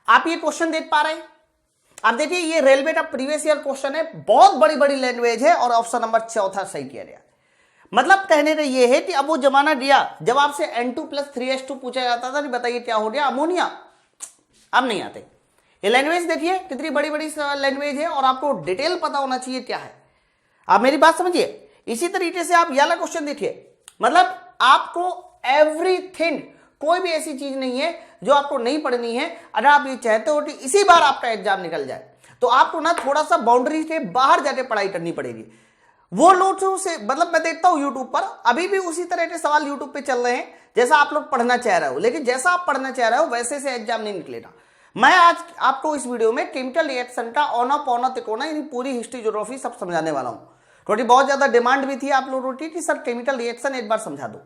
आप ये क्वेश्चन देख पा रहे हैं? आप देखिए ये रेलवे का प्रीवियस ईयर क्वेश्चन है, बहुत बड़ी बड़ी लैंग्वेज है और ऑप्शन नंबर चौथा सही किया गया। मतलब कहने का ये है कि अब वो जमाना गया जब आपसे N2+3H2 पूछा जाता था, बताइए क्या हो गया, अमोनिया। अब नहीं आते। ये लैंग्वेज देखिए कितनी बड़ी बड़ी लैंग्वेज है और आपको डिटेल पता होना चाहिए क्या है। आप मेरी बात समझिए। इसी तरीके से आप ये वाला क्वेश्चन देखिए, मतलब आपको एवरीथिंग, कोई भी ऐसी चीज नहीं है जो आपको नहीं पढ़नी है। अगर आप ये चाहते हो कि इसी बार आपका एग्जाम निकल जाए तो आपको ना थोड़ा सा बाउंड्री से बाहर जाके पढ़ाई करनी पड़ेगी। वो लोग से मतलब मैं देखता हूं यूट्यूब पर अभी भी उसी तरह के सवाल यूट्यूब पे चल रहे हैं जैसा आप लोग पढ़ना चाह रहे हो, लेकिन जैसा आप पढ़ना चाह रहे हो वैसे से एग्जाम नहीं निकलेगा। मैं आज आपको इस वीडियो में केमिकल रिएक्शन का औना पौना तिकोना यानी पूरी हिस्ट्री ज्योग्राफी सब समझाने वाला हूं, क्योंकि बहुत ज्यादा डिमांड भी थी आप लोगों की कि सर केमिकल रिएक्शन एक बार समझा दो।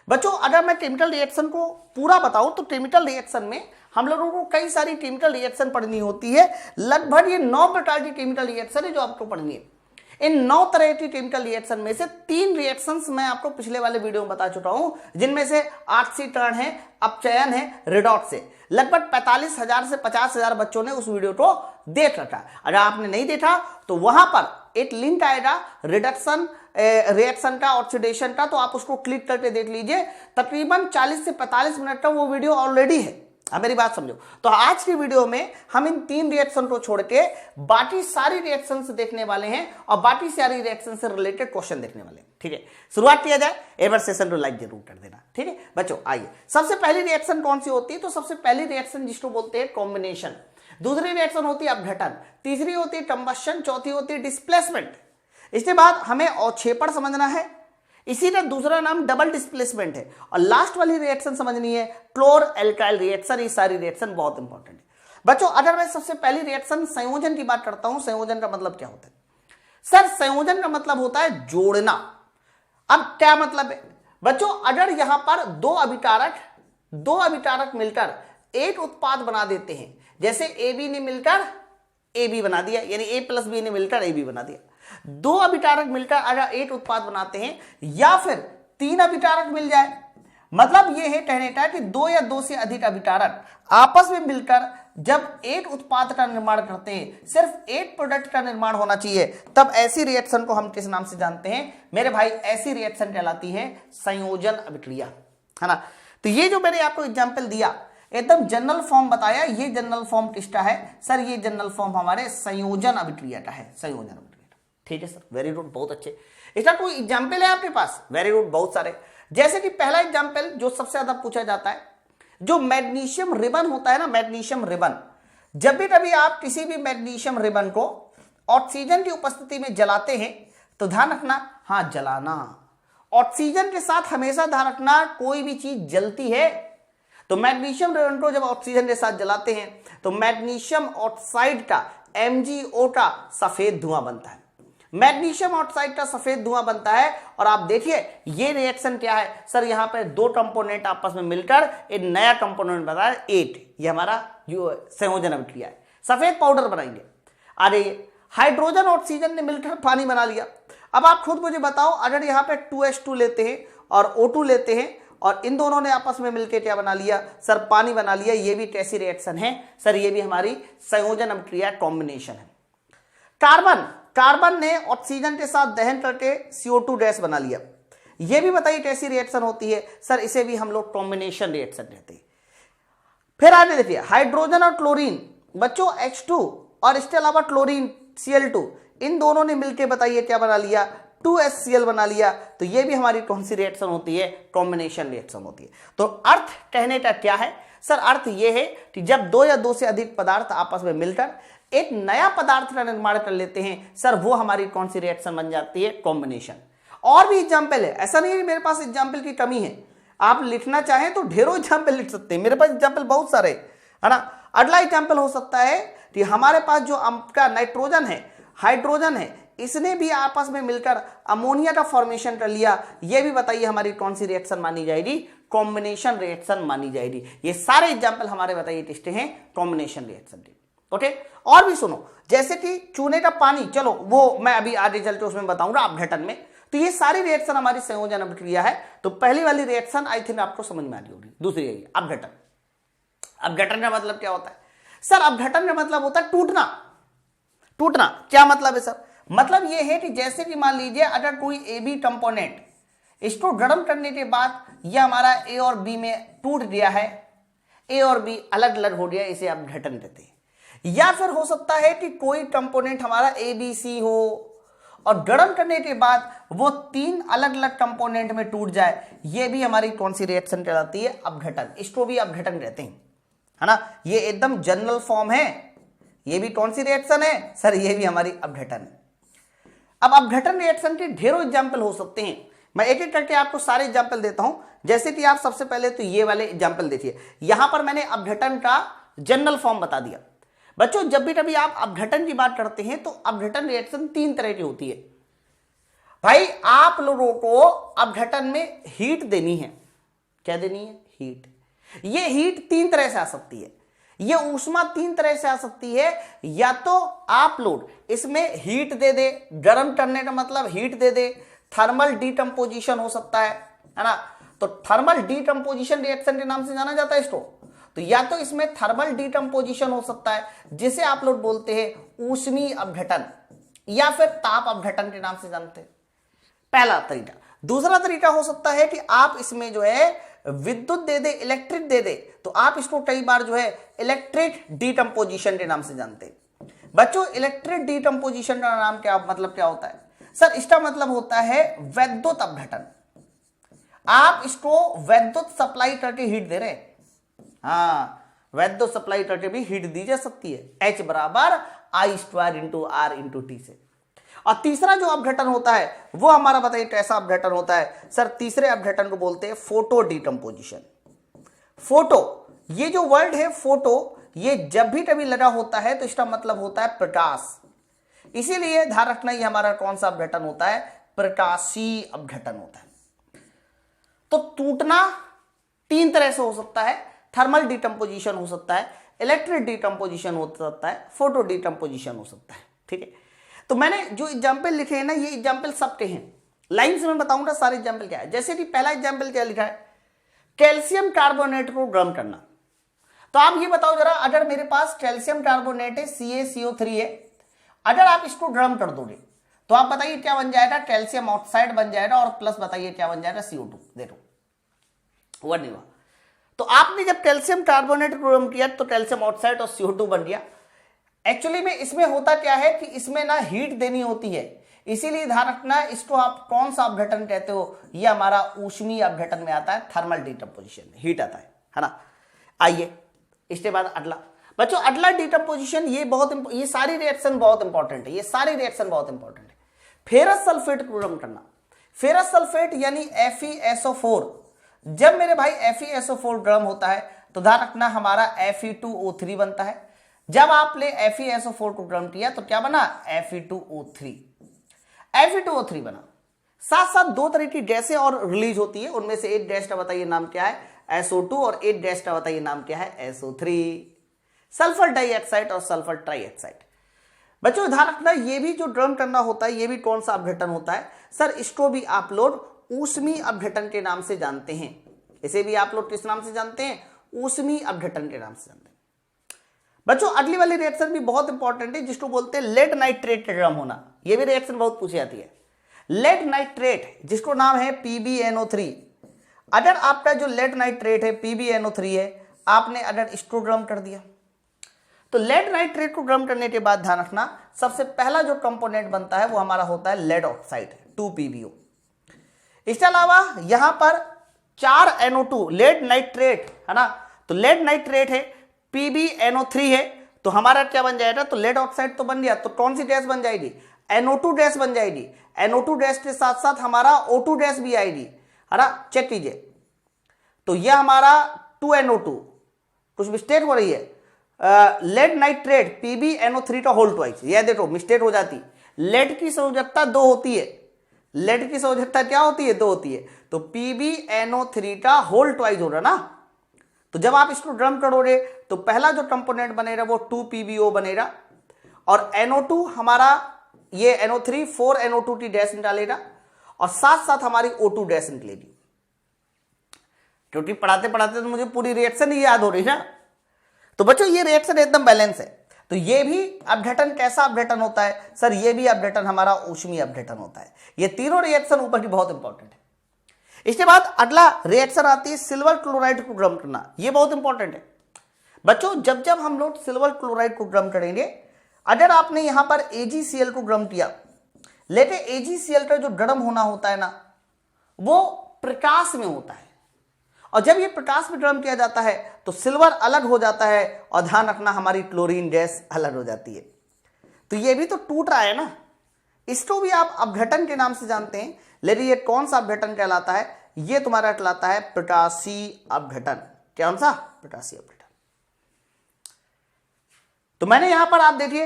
बच्चों अगर मैं केमिकल रिएक्शन को पूरा बताऊं तो केमिकल रिएक्शन में हम लोगों को कई सारी केमिकल रिएक्शन पढ़नी होती है। लगभग ये 9 प्रकार की केमिकल रिएक्शन है जो आपको पढ़नी है। इन 9 तरह की केमिकल रिएक्शन में से 3 रिएक्शंस मैं आपको पिछले वाले वीडियो में बता चुका हूं, जिनमें से ऑक्सीकरण है, अपचयन है, रेडॉक्स है। लगभग 45,000 से 50,000 बच्चों ने उस वीडियो को देख रखा। अगर आपने नहीं देखा तो वहां पर एक लिंक आएगा रिडक्शन रिएक्शन का, ऑक्सीडेशन का, तो आप उसको क्लिक करके देख लीजिए। तकरीबन 40 से 45 मिनट का वो वीडियो ऑलरेडी है। अब मेरी बात समझो। तो आज की वीडियो में हम इन 3 रिएक्शन को छोड़ के बाकी सारी रिएक्शन देखने वाले हैं और बाकी सारी रिएक्शन से रिलेटेड क्वेश्चन देखने वाले हैं। ठीक है, शुरुआत किया जाए। एक बार सेशन को लाइक जरूर कर देना। ठीक है बच्चों, आइए। सबसे पहली रिएक्शन कौन सी होती है? तो सबसे पहली रिएक्शन जिसको बोलते हैं कॉम्बिनेशन। दूसरी रिएक्शन होती है अपघटन, तीसरी होती है कंबशन, चौथी होती है डिस्प्लेसमेंट। इसके बाद हमें अवक्षेपण समझना है, इसी का दूसरा नाम डबल डिस्प्लेसमेंट है, और लास्ट वाली रिएक्शन समझनी है क्लोर एल्काइल रिएक्शन। ये सारी रिएक्शन बहुत इंपॉर्टेंट है बच्चों। अगर मैं सबसे पहली रिएक्शन संयोजन की बात करता हूं, संयोजन का मतलब क्या होता है? सर संयोजन का मतलब होता है जोड़ना। अब क्या मतलब है बच्चों? अगर यहां पर दो अभिकारक मिलकर एक उत्पाद बना देते हैं, जैसे ए बी ने मिलकर ए बी बना दिया, यानी A+B ने मिलकर ए बी बना दिया। दो अभिकारक मिलकर अगर एक उत्पाद बनाते हैं, या फिर 3 अभिकारक मिल जाए, मतलब यह है कहने का कि 2 या 2 से अधिक अभिकारक आपस में मिलकर जब एक उत्पाद का निर्माण करते हैं, सिर्फ एक प्रोडक्ट का निर्माण होना चाहिए, तब ऐसी रिएक्शन को हम किस नाम से जानते हैं मेरे भाई? ऐसी रिएक्शन कहलाती है संयोजन अभिक्रिया, है ना। तो ये जो मैंने आपको एग्जाम्पल दिया, एकदम जनरल फॉर्म बताया, ये जनरल फॉर्म किसका है? सर ये जनरल फॉर्म हमारे संयोजन अभिक्रिया का है, संयोजन अभिक्रिया। ठीक है सर, वेरी गुड, बहुत अच्छे। इसका कोई एग्जाम्पल है आपके पास? वेरी गुड, बहुत सारे। जैसे कि पहला एग्जाम्पल जो सबसे ज्यादा पूछा जाता है, जो मैग्नीशियम रिबन होता है ना, मैग्नीशियम रिबन। जब भी कभी आप किसी भी मैग्नीशियम रिबन को ऑक्सीजन की उपस्थिति में जलाते हैं तो ध्यान रखना, हाँ जलाना, ऑक्सीजन के साथ हमेशा ध्यान रखना, कोई भी चीज जलती है तो मैग्नीशियम रिबन को जब ऑक्सीजन के साथ जलाते हैं तो मैग्नीशियम ऑक्साइड का MgO का सफेद धुआं बनता है। मैग्नीशियम ऑक्साइड का सफेद धुआं बनता है, और आप देखिए ये रिएक्शन क्या है सर? यहां पर 2 कंपोनेंट आपस में मिलकर एक नया कंपोनेंट बना है 8। ये हमारा संयोजन अभिक्रिया है। सफेद पाउडर बनाएंगे। अरे हाइड्रोजन ऑक्सीजन ने मिलकर पानी बना लिया। अब आप खुद मुझे बताओ, अगर यहां पे 2H2 लेते हैं और O2 लेते हैं और इन दोनों ने आपस में मिलकर क्या बना लिया सर? पानी बना लिया। ये भी कैसी रिएक्शन है सर? ये भी हमारी संयोजन अभिक्रिया कॉम्बिनेशन है। कार्बन ने ऑक्सीजन के साथ दहन करके CO2 गैस बना लिया। यह भी बताइए कैसी रिएक्शन होती है सर? इसे भी हम लोग कॉम्बिनेशन रिएक्शन कहते हैं। फिर आगे देखिए, हाइड्रोजन और क्लोरीन बच्चों H2 और इसके अलावा क्लोरीन Cl2, इन दोनों ने मिलकर बताइए क्या बना लिया? 2HCl बना लिया। तो यह भी हमारी कौन सी रिएक्शन होती है? कॉम्बिनेशन रिएक्शन होती है। तो अर्थ कहने का क्या है सर? अर्थ यह है कि जब 2 या 2 से अधिक पदार्थ आपस में मिलकर एक नया पदार्थ का निर्माण कर लेते हैं सर, वो हमारी कौन सी रिएक्शन बन जाती है? कॉम्बिनेशन। और भी एग्जाम्पल है, ऐसा नहीं है कि मेरे पास एग्जाम्पल की कमी है। आप लिखना चाहें तो ढेरों एग्जाम्पल लिख सकते हैं, मेरे पास एग्जाम्पल बहुत सारे, है ना। अगला एग्जाम्पल हो सकता है कि हमारे पास जो आपका नाइट्रोजन है, हाइड्रोजन है, इसने भी आपस में मिलकर अमोनिया का फॉर्मेशन कर लिया। यह भी बताइए हमारी कौन सी रिएक्शन मानी जाएगी? कॉम्बिनेशन रिएक्शन मानी जाएगी। ये सारे एग्जाम्पल हमारे बताइए किसके हैं? कॉम्बिनेशन रिएक्शन के। ओके, और भी सुनो, जैसे कि चूने का पानी, चलो वो मैं अभी आगे चलते उसमें बताऊंगा अपघटन में। तो ये सारी रिएक्शन हमारी संयोजन अभिक्रिया है। तो पहली वाली रिएक्शन आई थिंक आपको समझ में आ रही होगी। दूसरी है अपघटन। अपघटन का मतलब क्या होता है सर अपघटन का मतलब होता है टूटना। टूटना क्या मतलब है सर? मतलब ये है कि जैसे कि मान लीजिए अगर कोई ए बी कंपोनेंट इसको गर्म करने के बाद यह हमारा ए और बी में टूट गया है, ए और बी अलग अलग हो गया, इसे अपघटन कहते हैं। या फिर हो सकता है कि कोई कंपोनेंट हमारा ए बी सी हो और गर्म करने के बाद वो 3 अलग अलग कंपोनेंट में टूट जाए, ये भी हमारी कौन सी रिएक्शन कहलाती है? अपघटन। इसको भी अपघटन कहते हैं, है ना। ये एकदम जनरल फॉर्म है। ये भी कौन सी रिएक्शन है सर? ये भी हमारी अपघटन है। अब अपघटन रिएक्शन के ढेरों एग्जाम्पल हो सकते हैं, मैं एक एक करके आपको सारे एग्जाम्पल देता हूं। जैसे कि आप सबसे पहले तो ये वाले एग्जाम्पल देखिए, यहां पर मैंने अपघटन का जनरल फॉर्म बता दिया। बच्चों जब भी कभी आप अपघटन की बात करते हैं तो अपघटन रिएक्शन 3 तरह की होती है। भाई आप लोगों को अपघटन में हीट देनी है। क्या देनी है? हीट। ये हीट 3 तरह से आ सकती है, ये ऊष्मा 3 तरह से आ सकती है। या तो आप लोग इसमें हीट दे दे, गर्म करने का मतलब हीट दे दे, थर्मल डिकम्पोजिशन हो सकता है ना। तो थर्मल डिकम्पोजिशन रिएक्शन के नाम से जाना जाता है इसको। तो या तो इसमें थर्मल डिकम्पोजिशन हो सकता है जिसे आप लोग बोलते हैं ऊष्मीय अपघटन, या फिर ताप अपघटन के नाम से जानते हैं, पहला तरीका। दूसरा तरीका हो सकता है कि आप इसमें जो है विद्युत दे दे, इलेक्ट्रिक दे दे, तो आप इसको कई बार जो है इलेक्ट्रिक डिकम्पोजिशन के नाम से जानते हैं। बच्चों इलेक्ट्रिक डिकम्पोजिशन का नाम क्या मतलब क्या होता है सर? इसका मतलब होता है वैद्युत अपघटन। आप इसको वैद्युत सप्लाई करके हीट दे रहे हैं। हाँ, वैद्युत सप्लाई करके भी हीट दी जा सकती है, H बराबर I² × R × T से। और तीसरा जो अपघटन होता है वो हमारा बताइए कैसा अपघटन होता है सर? तीसरे अपघटन को बोलते हैं फोटो डिकम्पोजिशन। फोटो, ये जो वर्ड है फोटो, ये जब भी कभी लगा होता है तो इसका मतलब होता है प्रकाश। इसीलिए ध्यान रखना ये हमारा कौन सा अपघटन होता है? प्रकाशीय अपघटन होता है। तो टूटना 3 तरह से हो सकता है, थर्मल डिकम्पोजिशन हो सकता है, इलेक्ट्रिक डिकम्पोजिशन हो सकता है, फोटो डिकम्पोजिशन हो सकता है। ठीक है, तो मैंने जो एग्जाम्पल लिखे हैं ना, ये एग्जाम्पल सबके हैं। लाइन से मैं बताऊंगा सारे एग्जाम्पल क्या है। जैसे कि पहला एग्जाम्पल क्या लिखा है? कैल्शियम कार्बोनेट को गर्म करना। तो आप ये बताओ जरा, अगर मेरे पास कैल्शियम कार्बोनेट है CaCO3 है, अगर आप इसको गर्म कर दोगे तो आप बताइए क्या बन जाएगा? कैल्शियम ऑक्साइड बन जाएगा, और प्लस बताइए क्या बन जाएगा? CO2। देखो वर्ड नहीं हुआ। तो आपने जब कैल्शियम कार्बोनेट को गर्म किया तो कैल्शियम ऑक्साइड और CO2 बन गया। एक्चुअली में इसमें होता क्या है कि इसमें ना हीट देनी होती है, इसीलिए ध्यान रखना इसको आप कौन सा अपघटन कहते हो? ये हमारा ऊष्मीय अपघटन में आता है, थर्मल डिकम्पोजिशन, हीट आता है ना। आइए इसके बाद अगला। बच्चों अगला डिकम्पोजिशन, ये सारी रिएक्शन बहुत इंपॉर्टेंट है, ये सारी रिएक्शन बहुत इंपॉर्टेंट है। फेरस सल्फेट को गर्म करना। फेरस सल्फेट यानी FeSO4। जब मेरे भाई FeSO4 गर्म होता है तो ध्यान रखना हमारा Fe2O3 बनता है। जब आपने FeSO4 को गर्म किया तो क्या बना? Fe2O3। Fe2O3 बना। साथ साथ 2 तरह की गैसें और रिलीज होती है, उनमें से एक गैस का बताइए नाम क्या है? SO2, और एक गैस का बताइए नाम क्या है? SO3। सल्फर डाइऑक्साइड और सल्फर ट्राइऑक्साइड। बच्चों ध्यान रखना ये भी जो गर्म करना होता है ये भी कौन सा अपघटन होता है सर? इसको भी आप लोग ऊष्मीय अपघटन के नाम से जानते हैं। इसे भी आप लोग किस नाम से जानते हैं? ऊष्मीय अपघटन के नाम से जानते हैं। बच्चों अगली वाली रिएक्शन भी बहुत इंपॉर्टेंट है, जिसको बोलते हैं लेड नाइट्रेट का गर्म होना। ये भी रिएक्शन बहुत पूछी जाती है। लेड नाइट्रेट जिसको नाम है PbNO3। अगर आपका जो लेड नाइट्रेट है PbNO3 है, आपने अगर इसको गर्म कर दिया तो लेड नाइट्रेट को गर्म करने के बाद ध्यान रखना सबसे पहला जो कंपोनेंट बनता है वो हमारा होता है लेड ऑक्साइड 2PbO। इसके अलावा यहां पर 4 NO2 लेड नाइट्रेट है ना, तो लेड नाइट्रेट है, PbNO3 है, तो हमारा क्या बन जाएगा? तो लेड ऑक्साइड तो बन गया, तो कौन सी गैस बन जाएगी? NO2 गैस बन जाएगी। NO2 गैस के साथ साथ हमारा O2 गैस भी आएगी, है ना। चेक कीजिए, तो यह हमारा 2NO2, कुछ मिस्टेक हो रही है, लेड नाइट्रेट PbNO3 का होल ट्वाइस। यह देखो मिस्टेक हो जाती, लेड की संयोजकता 2 होती है, लेड की संयोजकता क्या होती है? 2 होती है, तो PbNO3 का होल ट्वाइस हो रहा ना। तो जब आप इसको गर्म करोगे तो पहला जो कंपोनेंट बनेगा वो 2PbO बनेगा, और NO2 हमारा ये NO3 4NO2 की गैस निकालेगा, और साथ साथ हमारी O2 गैस निकलेगी। क्योंकि पढ़ाते पढ़ाते तो मुझे पूरी रिएक्शन ही याद हो रही ना। तो बच्चों ये रिएक्शन एकदम बैलेंस है। तो ये भी अपघटन कैसा अपघटन होता है सर? ये भी अपघटन हमारा ऊष्मीय अपघटन होता है। ये तीनों रिएक्शन ऊपर की बहुत इंपॉर्टेंट है। इसके बाद अगला रिएक्शन आती है सिल्वर क्लोराइड को गर्म करना। ये बहुत इंपॉर्टेंट है बच्चों। जब जब हम लोग सिल्वर क्लोराइड को गर्म करेंगे, अगर आपने यहां पर AgCl को गर्म किया, लेकिन AgCl का जो गर्म होना होता है ना, वो प्रकाश में होता है, और जब ये प्रकाश में गर्म किया जाता है तो सिल्वर अलग हो जाता है, और ध्यान रखना हमारी क्लोरीन गैस अलग हो जाती है। तो ये भी तो टूट रहा है ना, इसको भी आप अपघटन के नाम से जानते हैं। लेकिन ये कौन सा अपघटन कहलाता है? ये तुम्हारा कहलाता है प्रकाशीय अपघटन। कौन सा? प्रकाशीय अपघटन। तो मैंने यहां पर आप देखिए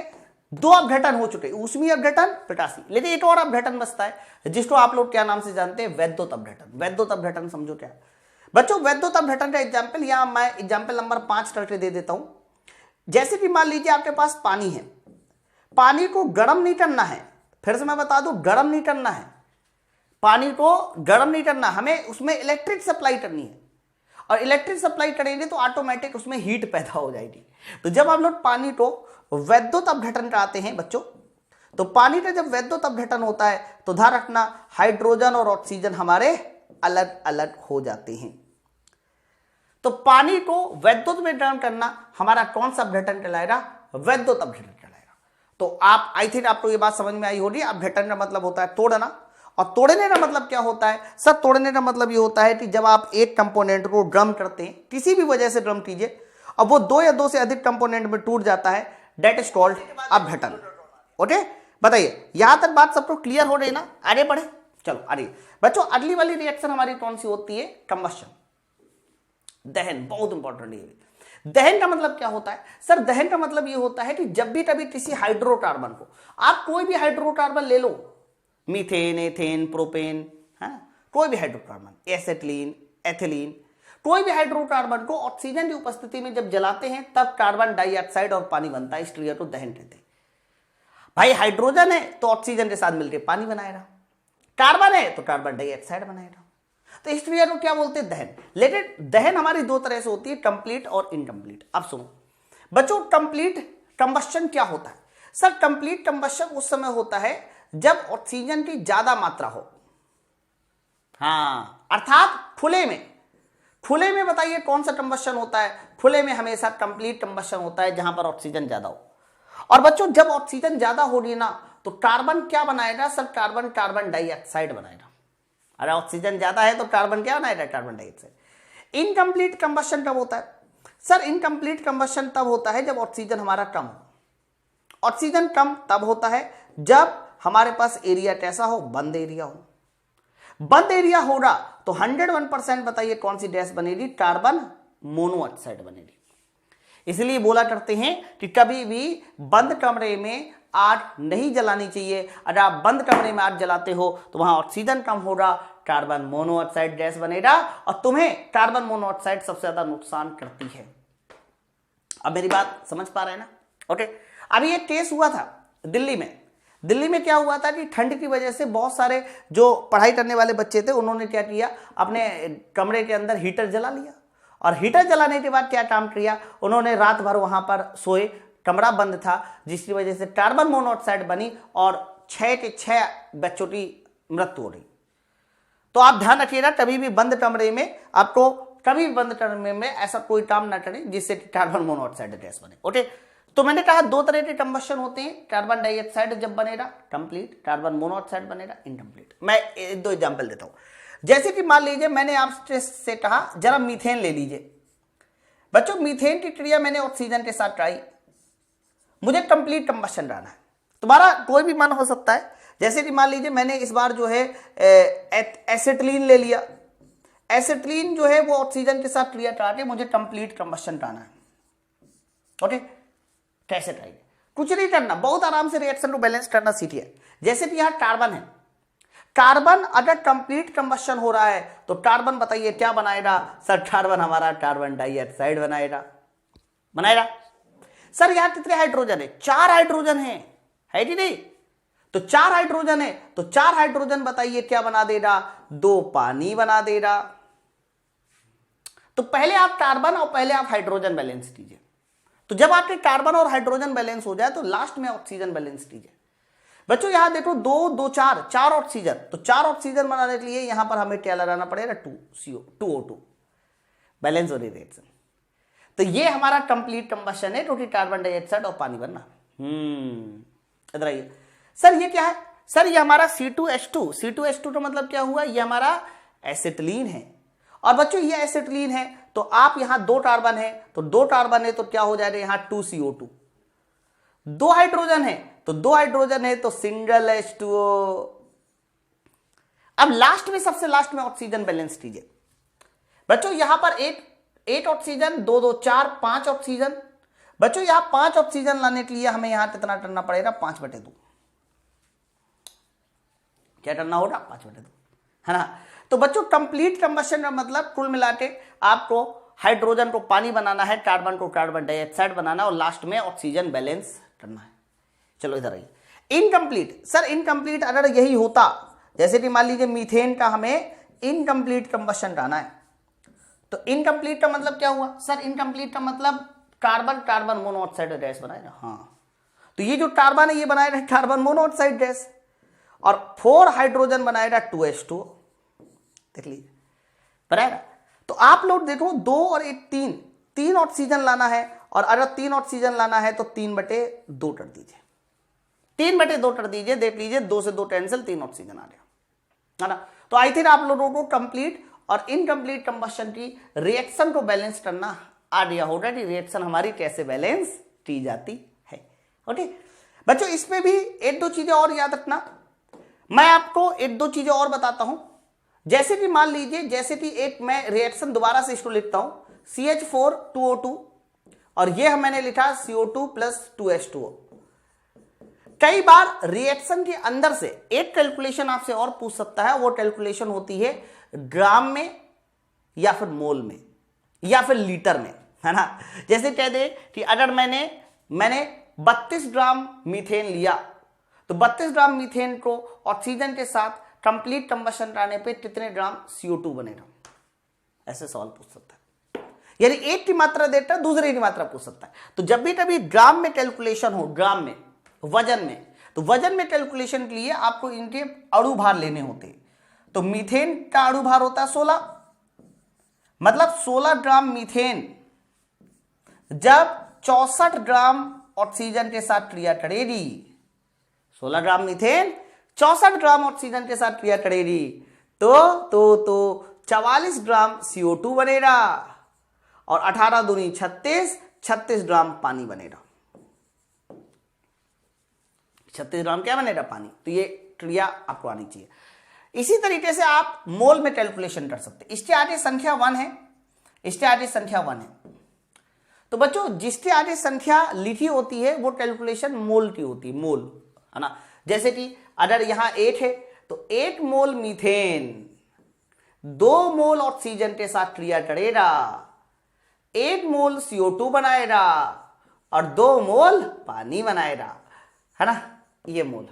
2 अपघटन हो चुके, ऊष्मीय अपघटन, प्रकाशीय। लेकिन एक और अपघटन बचता है जिसको आप लोग क्या नाम से जानते हैं? वैद्युत अपघटन। वैद्युत अपघटन समझो क्या बच्चों? वैद्युत अपघटन का एग्जाम्पल यहां मैं एग्जाम्पल नंबर 5 करके दे देता हूं। जैसे कि मान लीजिए आपके पास पानी है, पानी को गर्म नहीं करना है। फिर से मैं बता दूं, गर्म नहीं करना है, पानी को गर्म नहीं करना, हमें उसमें इलेक्ट्रिक सप्लाई करनी है, और इलेक्ट्रिक सप्लाई करेंगे तो ऑटोमेटिक उसमें हीट पैदा हो जाएगी। तो जब हम लोग पानी को वैद्युत अपघटन कराते हैं बच्चों, तो पानी का जब वैद्युत अपघटन होता है तो ध्यान रखना हाइड्रोजन और ऑक्सीजन हमारे अलग अलग हो जाते हैं। तो पानी को वैद्युत में गर्म करना हमारा कौन सा अपघटन कहलाएगा? वैद्युत अपघटन कहलाएगा। तो आप आई थिंक आपको ये बात समझ में आई होगी। अपघटन का मतलब होता है तोड़ना, और तोड़ने का मतलब क्या होता है सर? तोड़ने का मतलब ये होता है कि जब आप एक कंपोनेंट को गर्म करते हैं, किसी भी वजह से गर्म कीजिए, और वो 2 या 2 से अधिक कंपोनेंट में टूट जाता है, दैट इज कॉल्ड अपघटन। ओके, बताइए यहां तक बात सबको क्लियर हो रही ना? आगे बढ़े, चलो आगे बच्चों। अगली वाली रिएक्शन हमारी कौन सी होती है? कंबशन, दहन। बहुत इंपॉर्टेंट है। दहन का मतलब क्या होता है सर? दहन का मतलब ये होता है कि जब भी कभी किसी हाइड्रोकार्बन को, आप कोई भी हाइड्रोकार्बन ले लो, मीथेन, एथेन, प्रोपेन, है कोई भी हाइड्रोकार्बन, एसेटिलीन, एथिलीन, कोई भी हाइड्रोकार्बन को ऑक्सीजन की उपस्थिति में जब जलाते हैं तब कार्बन डाइऑक्साइड और पानी बनता है। इस क्रिया को दहन कहते हैं। भाई हाइड्रोजन है तो ऑक्सीजन के साथ मिलकर पानी बनाएगा, कार्बन है तो कार्बन डाइऑक्साइड बनाएगा। तो इस क्रिया को क्या बोलते हैं? दहन। लेकिन दहन हमारी 2 तरह से होती है, कंप्लीट और इनकम्प्लीट। अब सुनो बच्चों, कंप्लीट कंबस्शन क्या होता है सर? कंप्लीट कंबस्शन उस समय होता है जब ऑक्सीजन की ज्यादा मात्रा हो, हाँ, अर्थात खुले में। खुले में बताइए कौन सा कंबस्शन होता है? खुले में हमेशा कंप्लीट कंबस्शन होता है, जहां पर ऑक्सीजन ज्यादा हो। और बच्चों जब ऑक्सीजन ज्यादा होगी ना, तो कार्बन क्या बनाएगा सर? कार्बन कार्बन डाइऑक्साइड बनाएगा। अरे ऑक्सीजन ज्यादा है तो कार्बन क्या बनाएगा? Carbon dioxide. इनकम्प्लीट कंबस्शन कब होता है सर? इनकम्प्लीट कंबस्शन तब होता है जब ऑक्सीजन हमारा कम हो। ऑक्सीजन कम तब होता है जब हमारे पास एरिया कैसा हो? बंद एरिया हो। बंद एरिया होगा तो 101% बताइए कौन सी गैस बनेगी? कार्बन मोनोऑक्साइड बनेगी। इसलिए बोला करते हैं कि कभी भी बंद कमरे में आग नहीं जलानी चाहिए। अगर आप बंद कमरे में आग जलाते हो तो वहां ऑक्सीजन कम होगा, कार्बन मोनोऑक्साइड गैस बनेगा, और तुम्हें कार्बन मोनोऑक्साइड सबसे ज्यादा नुकसान करती है। अब मेरी बात समझ पा रहे हैं ना? ओके, अभी एक केस हुआ था दिल्ली में। दिल्ली में क्या हुआ था कि ठंड की वजह से बहुत सारे जो पढ़ाई करने वाले बच्चे थे, उन्होंने क्या किया, अपने कमरे के अंदर हीटर जला लिया, और हीटर जलाने के बाद क्या काम किया, उन्होंने रात भर वहां पर सोए, कमरा बंद था, जिसकी वजह से कार्बन मोनोऑक्साइड बनी और 6 के 6 बच्चों की मृत्यु हो गई। तो आप ध्यान रखिएगा, कभी भी बंद कमरे में आपको, कभी भी बंद कमरे में ऐसा कोई काम ना करें जिससे कार्बन मोनोऑक्साइड गैस बने। ओके, तो मैंने कहा 2 तरह के कंबस्शन होते हैं। कार्बन डाइऑक्साइड जब बनेगा कंप्लीट, कार्बन मोनोऑक्साइड बनेगा इनकम्प्लीट। मैं 2 एग्जांपल देता हूं। जैसे कि मान लीजिए मैंने आपसे कहा जरा मीथेन ले लीजिए। बच्चों मीथेन की क्रिया मैंने ऑक्सीजन के साथ ट्राई, मुझे कंप्लीट कंबस्शन रहना है। तुम्हारा कोई भी मन हो सकता है। जैसे कि मान लीजिए मैंने इस बार जो है एसिटिलीन ले लिया। एसिटिलीन जो है वो ऑक्सीजन के साथ क्रिया कराके मुझे कंप्लीट कंबस्शन कराना है। ओके, कैसे ट्राई? कुछ नहीं करना, बहुत आराम से रिएक्शन को बैलेंस करना सीखिए। जैसे कि यहां कार्बन है, कार्बन अगर कंप्लीट कंबस्शन हो रहा है तो कार्बन बताइए क्या बनाएगा सर? कार्बन हमारा कार्बन डाइऑक्साइड बनाएगा। सर यहां कितने हाइड्रोजन है? 4 हाइड्रोजन है कि नहीं? तो 4 हाइड्रोजन है तो 4 हाइड्रोजन बताइए क्या बना देगा? 2 पानी बना देगा। तो पहले आप कार्बन और पहले आप हाइड्रोजन बैलेंस कीजिए। तो जब आपके कार्बन और हाइड्रोजन बैलेंस हो जाए तो लास्ट में ऑक्सीजन बैलेंस लीजिए। बच्चों यहां देखो 2 2 4 ऑक्सीजन, तो 4 ऑक्सीजन बनाने के लिए यहां पर हमें क्या लगाना पड़ेगा 2O2 बैलेंस और रिएक्शन। तो ये हमारा कंप्लीट कंबशन है, टोटल कार्बन डाइऑक्साइड और पानी बनना। इधर आइए सर, ये क्या है सर? ये हमारा C2H2 तो मतलब क्या हुआ, ये हमारा एसिटिलीन है। और बच्चों ये एसिटिलीन है तो आप यहां 2 कार्बन है, तो 2 कार्बन है तो क्या हो जाएगा यहां 2CO2, 2 हाइड्रोजन है तो 2 हाइड्रोजन है तो सिंगल H2O। अब लास्ट में, सबसे लास्ट में ऑक्सीजन बैलेंस लीजिए। बच्चों यहां पर 8 ऑक्सीजन, 2 2 4 5 ऑक्सीजन। बच्चों यहां 5 ऑक्सीजन लाने के लिए हमें यहां कितना करना पड़ेगा 5/2। क्या करना होगा 5/2, है ना। तो बच्चों कंप्लीट कंबशन का मतलब कुल मिला के आपको हाइड्रोजन को पानी बनाना है, कार्बन को कार्बन डाइऑक्साइड बनाना और लास्ट में ऑक्सीजन बैलेंस करना है। चलो इधर आइए, इनकम्प्लीट। सर इनकम्प्लीट अगर यही होता, जैसे कि मान लीजिए मीथेन का हमें इनकम्प्लीट कंबशन कराना है, तो इनकम्प्लीट का मतलब क्या हुआ सर? इनकम्प्लीट का मतलब कार्बन कार्बन मोनोऑक्साइड गैस बनाएगा। हाँ, तो ये जो कार्बन है ये बनाएगा कार्बन मोनोऑक्साइड गैस, और 4 हाइड्रोजन बनाएगा 2H2। देख लीजिए बनाएगा। तो आप लोग देखो 2 और 1 3 ऑक्सीजन लाना है, और अगर 3 ऑक्सीजन लाना है तो 3/2 कर दीजिए, 3/2 कर दीजिए। देख लीजिए 2 से 2 कैंसिल, 3 ऑक्सीजन आ गया, है ना। तो आई थिंक आप लोगों को कंप्लीट और इनकम्प्लीट कंबशन की रिएक्शन को बैलेंस करना आ गया होगा कि रिएक्शन हमारी कैसे बैलेंस की जाती है। ओके बच्चों, इसमें भी 1-2 चीजें और याद रखना। मैं आपको 1-2 चीजें और बताता हूं। जैसे कि मान लीजिए, जैसे कि एक मैं रिएक्शन दोबारा से इसको लिखता हूं, CH4 और ये मैंने लिखा CO2 + 2H2O। कई बार रिएक्शन के अंदर से एक कैलकुलेशन आपसे और पूछ सकता है, वो कैलकुलेशन होती है ग्राम में या फिर मोल में या फिर लीटर में, है ना। जैसे कह दे कि अगर मैंने 32 ग्राम मीथेन लिया, तो 32 ग्राम मीथेन को ऑक्सीजन के साथ कंप्लीट कंबशन कराने पे कितने ग्राम CO2 बनेगा, ऐसे सवाल पूछ सकता है। यानी एक की मात्रा देता है, दूसरे की मात्रा पूछ सकता है। तो जब भी कभी ग्राम में कैलकुलेशन हो, ग्राम में, वजन में, तो वजन में कैलकुलेशन के लिए आपको इनके अणु भार लेने होते हैं। तो मीथेन का अणु भार होता है 16, मतलब 16 ग्राम मीथेन जब 64 ग्राम ऑक्सीजन के साथ क्रिया करेगी, 16 ग्राम मीथेन 64 ग्राम ऑक्सीजन के साथ क्रिया करेगी, तो 44 ग्राम CO2 बनेगा, और 18 दूनी 36 ग्राम पानी बनेगा। 36 ग्राम क्या बनेगा? पानी। तो ये क्रिया आपको आनी चाहिए। इसी तरीके से आप मोल में कैलकुलेशन कर सकते हैं। इसके आगे संख्या 1 है, इसके आगे संख्या 1 है। तो बच्चों जिसके आगे संख्या लिखी होती है वो कैलकुलेशन मोल की होती है, मोल, है ना। जैसे कि अगर यहां 8 है तो 1 मोल मीथेन 2 मोल ऑक्सीजन के साथ क्रिया करेगा, 1 मोल CO2 बनाएगा और 2 मोल पानी बनाएगा, है ना। ये मोल,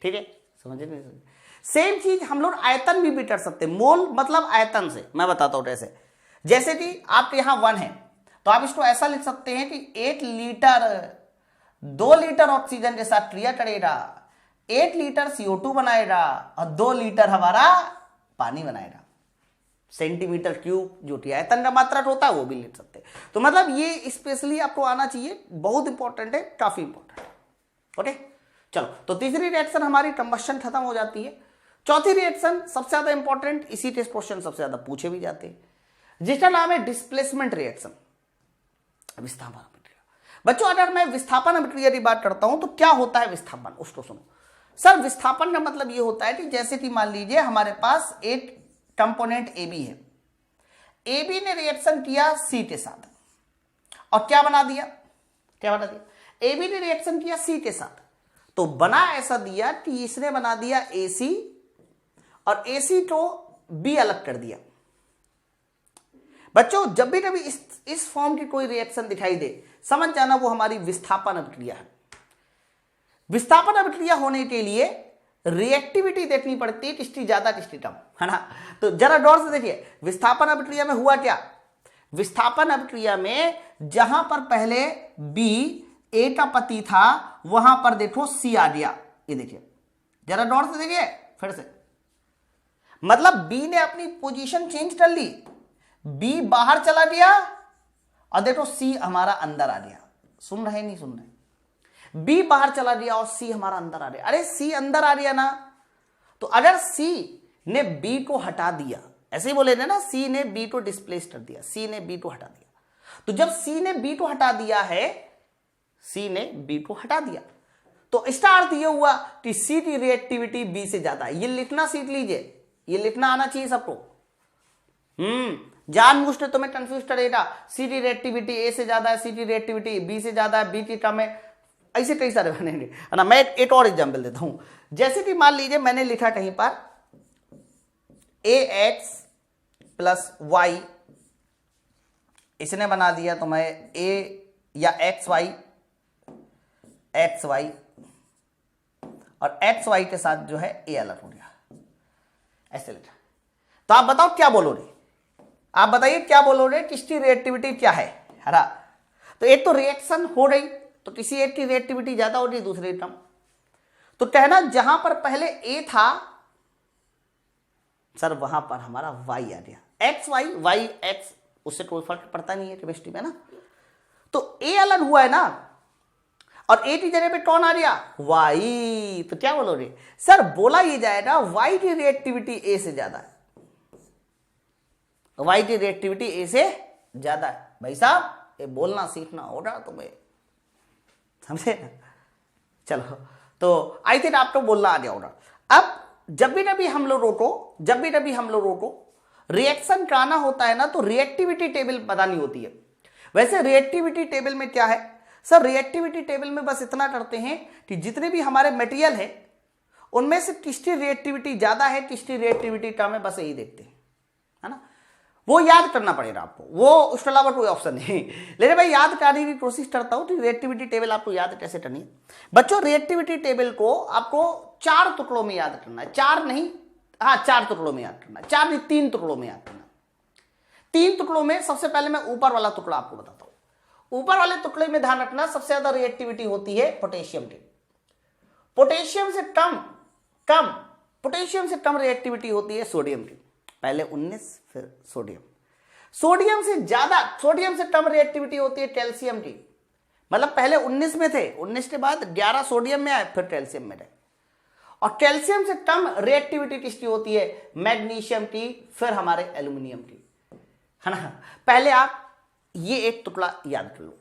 ठीक है, समझे नहीं? सेम चीज हम लोग आयतन भी कर सकते हैं। मोल मतलब आयतन से, मैं बताता हूं कैसे। जैसे कि आपके यहां 1 है तो आप इसको ऐसा लिख सकते हैं कि 1 लीटर 2 लीटर ऑक्सीजन के साथ क्रिया करेगा, 1 लीटर CO2 बनाएगा और 2 लीटर हमारा पानी बनाएगा। सेंटीमीटर क्यूब जो कि आयतन का मात्रा होता है वो भी लिख सकते हैं। तो मतलब ये स्पेशली आपको आना चाहिए, बहुत इंपॉर्टेंट है, काफी इंपॉर्टेंट है। ओके चलो, तो तीसरी रिएक्शन हमारी कंबशन खत्म हो जाती है। चौथी रिएक्शन सबसे ज्यादा इंपॉर्टेंट, इसी टेस्ट क्वेश्चन सबसे ज्यादा पूछे भी जाते हैं, जिसका नाम है डिस्प्लेसमेंट रिएक्शन, विस्थापन अभिक्रिया। बच्चों अगर मैं विस्थापन अभिक्रिया की बात करता हूं तो क्या होता है विस्थापन, उसको सुनो। सर विस्थापन का मतलब ये होता है कि जैसे कि मान लीजिए हमारे पास एक कंपोनेंट AB है, AB ने रिएक्शन किया C के साथ और क्या बना दिया, AB ने रिएक्शन किया C के साथ, तो बना ऐसा दिया कि इसने बना दिया AC और AC को B अलग कर दिया। बच्चों जब भी कभी इस फॉर्म की कोई रिएक्शन दिखाई दे, समझ जाना वो हमारी विस्थापन अभिक्रिया है। विस्थापन अभिक्रिया होने के लिए रिएक्टिविटी देखनी पड़ती है, किसकी ज्यादा किसकी कम, है ना। तो जरा गौर से देखिए, विस्थापन अभिक्रिया में हुआ क्या, विस्थापन अभिक्रिया में जहां पर पहले बी ए का पति था वहां पर देखो सी आ गया। ये देखिए जरा गौर से देखिए फिर से, मतलब बी ने अपनी पोजीशन चेंज कर ली, बी बाहर चला गया और देखो सी हमारा अंदर आ गया। सुन रहे नहीं सुन रहे? बी बाहर चला गया और सी हमारा अंदर आ गया। अरे सी अंदर आ गया ना, तो अगर सी ने बी को हटा दिया, ऐसे ही बोले थे ना, सी ने बी को डिस्प्लेस कर दिया, सी ने बी को हटा दिया, तो जब सी ने बी को हटा दिया है, सी ने बी को हटा दिया, तो इसका अर्थ यह हुआ कि सी की रिएक्टिविटी बी से ज्यादा है। ये लिखना सीख लीजिए, ये लिखना आना चाहिए सबको। जानबूझ के तुम्हें कंफ्यूज करेगा, सी की रिएक्टिविटी ए से ज्यादा है, सी की रिएक्टिविटी बी से ज्यादा है, बी की कम है, ऐसे कई सारे बनेंगे, है ना। मैं एक और एग्जांपल देता हूं, जैसे कि मान लीजिए मैंने लिखा कहीं पर ए एक्स प्लस वाई, इसने बना दिया तो मैं ए या एक्स वाई और एक्स वाई के साथ जो है ए अलग हो गया, ऐसे लिखा। तो आप बताओ क्या बोलोगे, आप बताइए क्या बोलोगे, किसकी रिएक्टिविटी क्या है ना। तो एक तो रिएक्शन हो रही, तो किसी एक की रिएक्टिविटी ज्यादा हो रही, दूसरे कम। तो कहना जहां पर पहले ए था सर वहां पर हमारा वाई आ गया, एक्स वाई वाई एक्स, उससे कोई फर्क पड़ता नहीं है केमिस्ट्री में ना। तो ए अलग हुआ है ना, और ए की जगह पे कौन आ गया, वाई। तो क्या बोलोगे सर, बोला ये जाएगा वाई की रिएक्टिविटी ए से ज्यादा है, वाई की रिएक्टिविटी ए से ज्यादा है। भाई साहब ये बोलना सीखना होगा तुम्हें, समझे ना। चलो तो आई थिंक आपको बोलना आ गया होगा। अब जब भी कभी हम लोगों को रिएक्शन कराना होता है ना, तो रिएक्टिविटी टेबल बतानी होती है। वैसे रिएक्टिविटी टेबल में क्या है सर, रिएक्टिविटी टेबल में बस इतना करते हैं कि जितने भी हमारे मटेरियल है उनमें से किसकी रिएक्टिविटी ज्यादा है, किसकी रिएक्टिविटी कम है, बस यही देखते हैं, है ना। वो याद करना पड़ेगा आपको, वो उसके अलावा कोई ऑप्शन नहीं। लेकिन भाई याद करने की कोशिश करता हूं कि रिएक्टिविटी टेबल आपको याद कैसे करनी है। बच्चों रिएक्टिविटी टेबल को आपको 4 टुकड़ों में याद करना है, 4 नहीं, हाँ 4 टुकड़ों में याद करना है, 4 नहीं 3 टुकड़ों में याद करना है। 3 टुकड़ों में सबसे पहले मैं ऊपर वाला टुकड़ा आपको बताता हूं। ऊपर वाले टुकड़े में ध्यान रखना, सबसे ज्यादा रिएक्टिविटी होती है पोटेशियम की। पोटेशियम से कम रिएक्टिविटी होती है सोडियम की। पहले 19 फिर सोडियम। सोडियम से कम रिएक्टिविटी होती है कैल्शियम की। मतलब पहले 19 में थे, 19 के बाद 11 सोडियम में आए, फिर कैल्शियम में रहे। और कैल्शियम से कम रिएक्टिविटी किसकी होती है, मैग्नीशियम की, फिर हमारे एल्यूमिनियम की, है ना। पहले आप ये एक टुकड़ा याद कर लो।